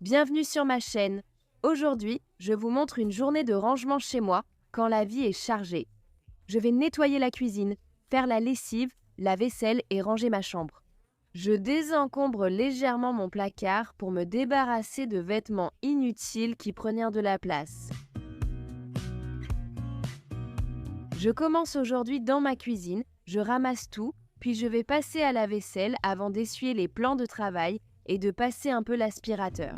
Bienvenue sur ma chaîne. Aujourd'hui, je vous montre une journée de rangement chez moi quand la vie est chargée. Je vais nettoyer la cuisine, faire la lessive, la vaisselle et ranger ma chambre. Je désencombre légèrement mon placard pour me débarrasser de vêtements inutiles qui prenaient de la place. Je commence aujourd'hui dans ma cuisine, je ramasse tout, puis je vais passer à la vaisselle avant d'essuyer les plans de travail et de passer un peu l'aspirateur.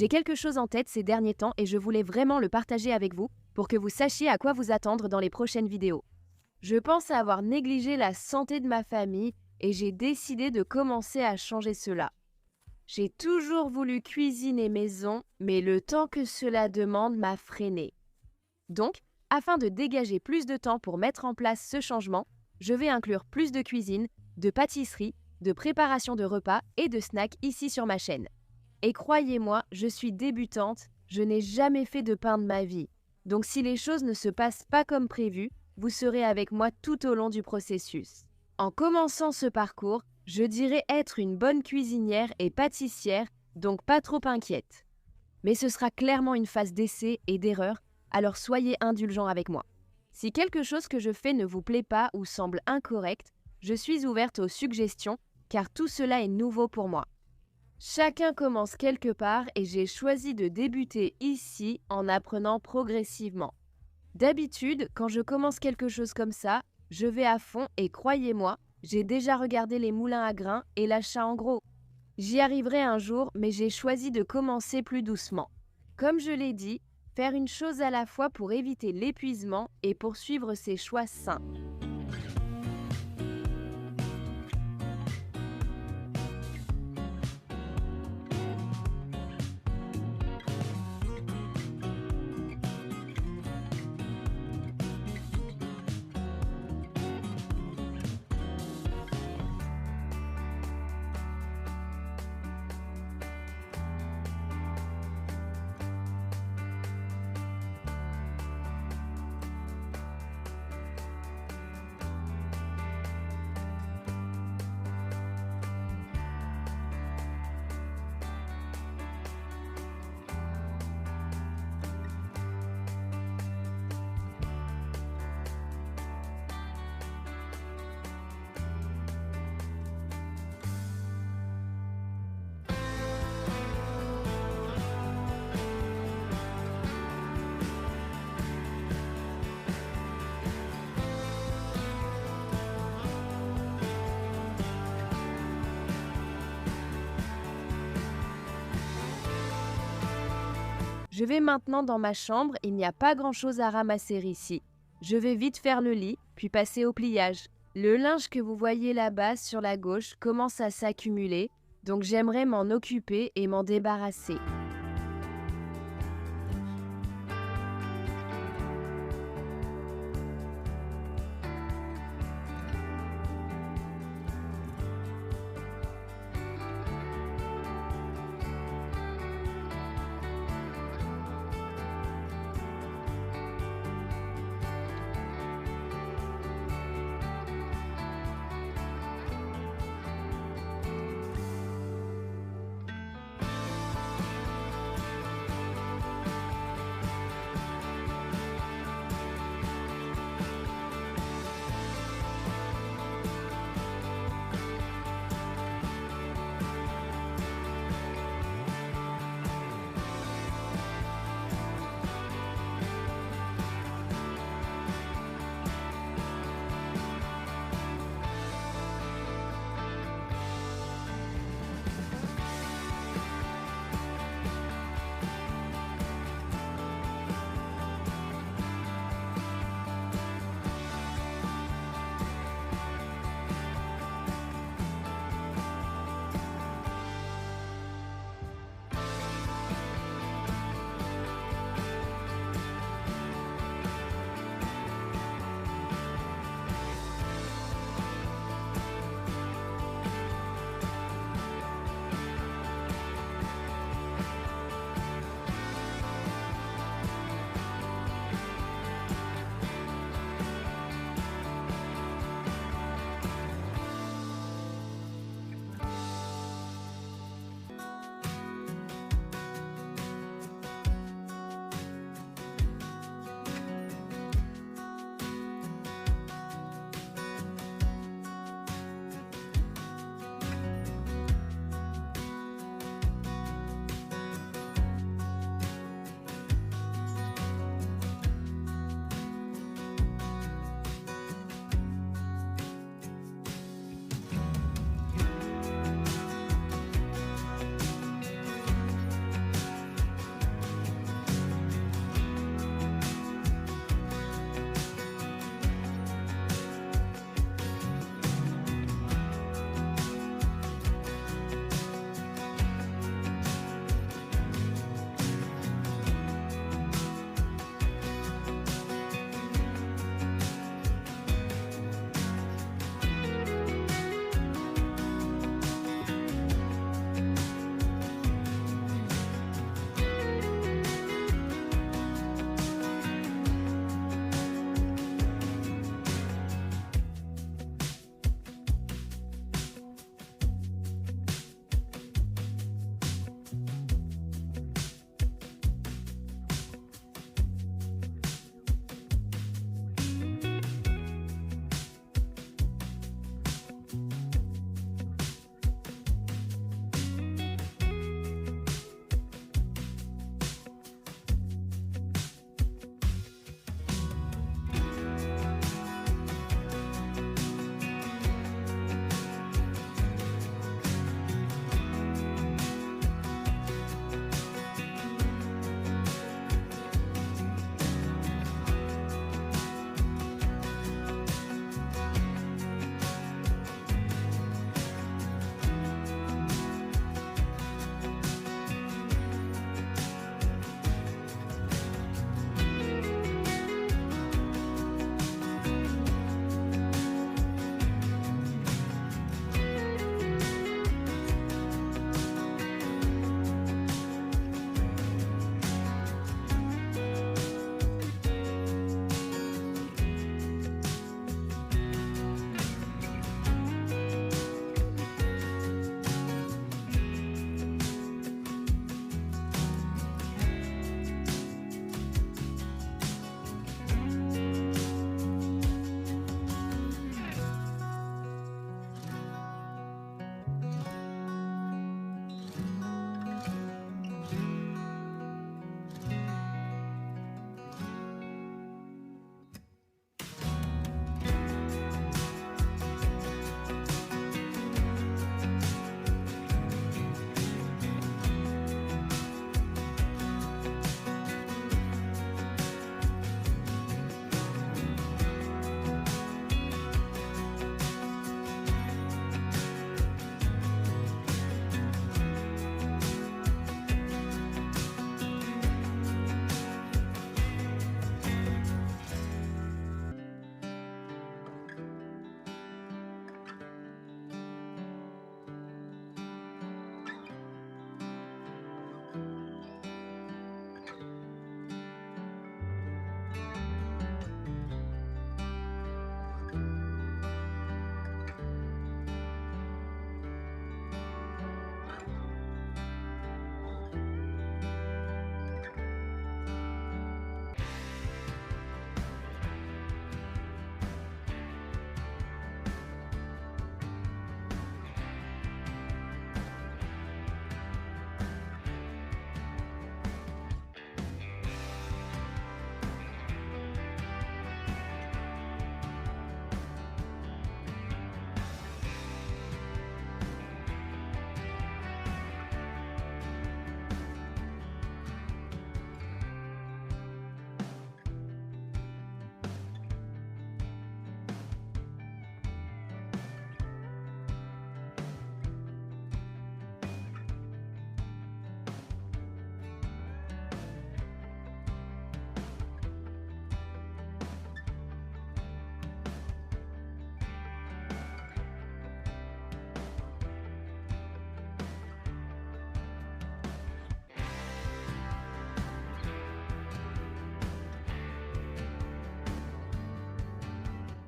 J'ai quelque chose en tête ces derniers temps et je voulais vraiment le partager avec vous pour que vous sachiez à quoi vous attendre dans les prochaines vidéos. Je pense avoir négligé la santé de ma famille et j'ai décidé de commencer à changer cela. J'ai toujours voulu cuisiner maison, mais le temps que cela demande m'a freiné. Donc, afin de dégager plus de temps pour mettre en place ce changement, je vais inclure plus de cuisine, de pâtisserie, de préparation de repas et de snacks ici sur ma chaîne. Et croyez-moi, je suis débutante, je n'ai jamais fait de pain de ma vie. Donc si les choses ne se passent pas comme prévu, vous serez avec moi tout au long du processus. En commençant ce parcours, je dirais être une bonne cuisinière et pâtissière, donc pas trop inquiète. Mais ce sera clairement une phase d'essai et d'erreur, alors soyez indulgents avec moi. Si quelque chose que je fais ne vous plaît pas ou semble incorrect, je suis ouverte aux suggestions, car tout cela est nouveau pour moi. Chacun commence quelque part et j'ai choisi de débuter ici en apprenant progressivement. D'habitude, quand je commence quelque chose comme ça, je vais à fond et croyez-moi, j'ai déjà regardé les moulins à grains et l'achat en gros. J'y arriverai un jour, mais j'ai choisi de commencer plus doucement. Comme je l'ai dit, faire une chose à la fois pour éviter l'épuisement et poursuivre ses choix sains. Je vais maintenant dans ma chambre, il n'y a pas grand-chose à ramasser ici. Je vais vite faire le lit, puis passer au pliage. Le linge que vous voyez là-bas sur la gauche commence à s'accumuler, donc j'aimerais m'en occuper et m'en débarrasser.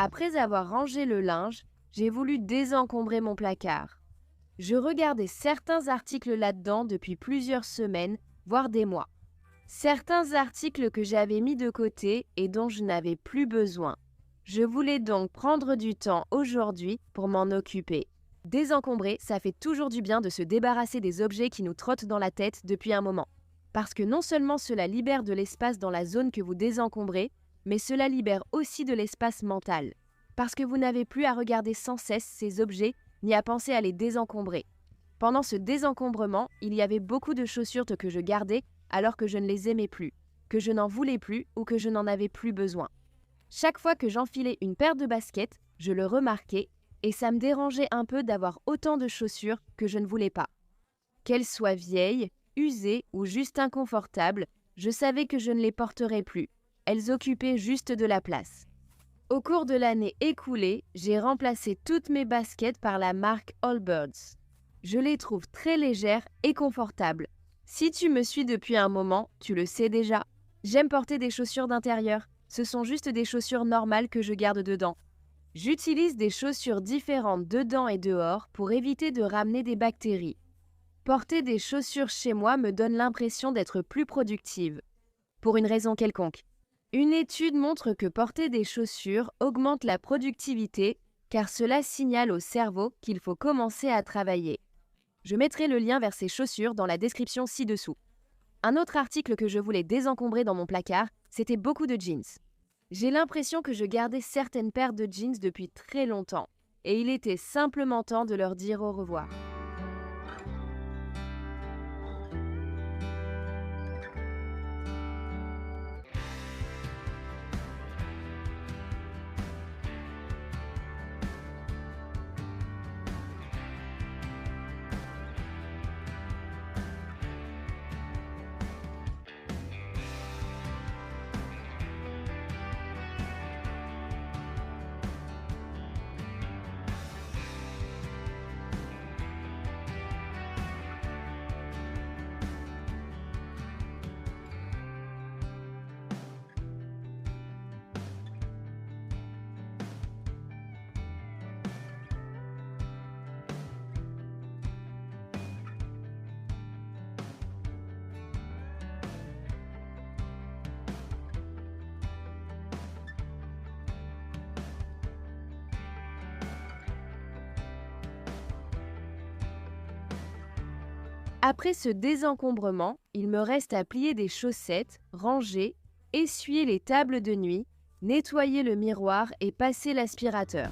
Après avoir rangé le linge, j'ai voulu désencombrer mon placard. Je regardais certains articles là-dedans depuis plusieurs semaines, voire des mois. Certains articles que j'avais mis de côté et dont je n'avais plus besoin. Je voulais donc prendre du temps aujourd'hui pour m'en occuper. Désencombrer, ça fait toujours du bien de se débarrasser des objets qui nous trottent dans la tête depuis un moment. Parce que non seulement cela libère de l'espace dans la zone que vous désencombrez, mais cela libère aussi de l'espace mental. Parce que vous n'avez plus à regarder sans cesse ces objets ni à penser à les désencombrer. Pendant ce désencombrement, il y avait beaucoup de chaussures que je gardais alors que je ne les aimais plus, que je n'en voulais plus ou que je n'en avais plus besoin. Chaque fois que j'enfilais une paire de baskets, je le remarquais et ça me dérangeait un peu d'avoir autant de chaussures que je ne voulais pas. Qu'elles soient vieilles, usées ou juste inconfortables, je savais que je ne les porterais plus. Elles occupaient juste de la place. Au cours de l'année écoulée, j'ai remplacé toutes mes baskets par la marque Allbirds. Je les trouve très légères et confortables. Si tu me suis depuis un moment, tu le sais déjà. J'aime porter des chaussures d'intérieur. Ce sont juste des chaussures normales que je garde dedans. J'utilise des chaussures différentes dedans et dehors pour éviter de ramener des bactéries. Porter des chaussures chez moi me donne l'impression d'être plus productive. Pour une raison quelconque. Une étude montre que porter des chaussures augmente la productivité car cela signale au cerveau qu'il faut commencer à travailler. Je mettrai le lien vers ces chaussures dans la description ci-dessous. Un autre article que je voulais désencombrer dans mon placard, c'était beaucoup de jeans. J'ai l'impression que je gardais certaines paires de jeans depuis très longtemps et il était simplement temps de leur dire au revoir. Après ce désencombrement, il me reste à plier des chaussettes, ranger, essuyer les tables de nuit, nettoyer le miroir et passer l'aspirateur.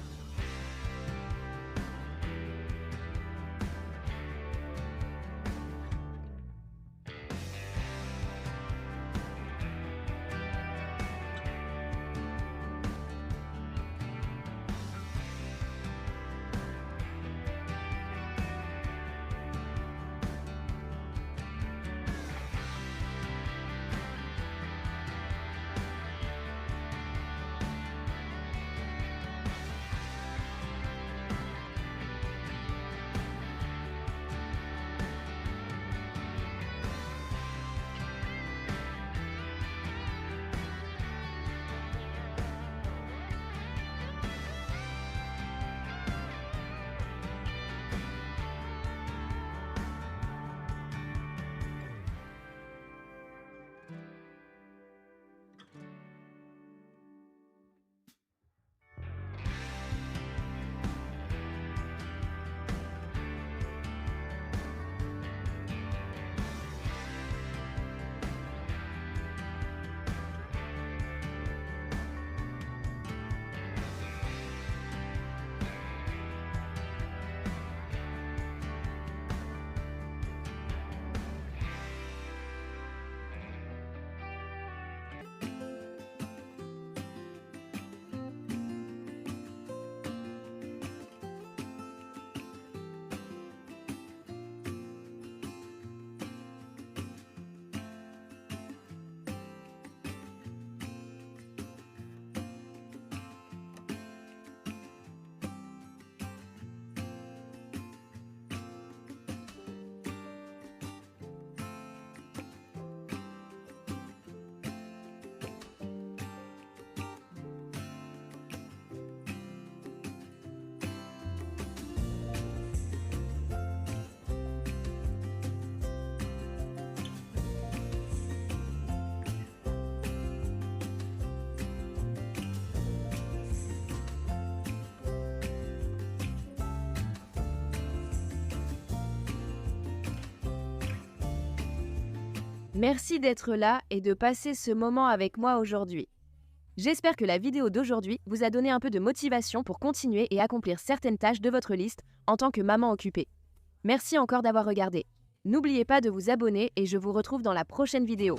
Merci d'être là et de passer ce moment avec moi aujourd'hui. J'espère que la vidéo d'aujourd'hui vous a donné un peu de motivation pour continuer et accomplir certaines tâches de votre liste en tant que maman occupée. Merci encore d'avoir regardé. N'oubliez pas de vous abonner et je vous retrouve dans la prochaine vidéo.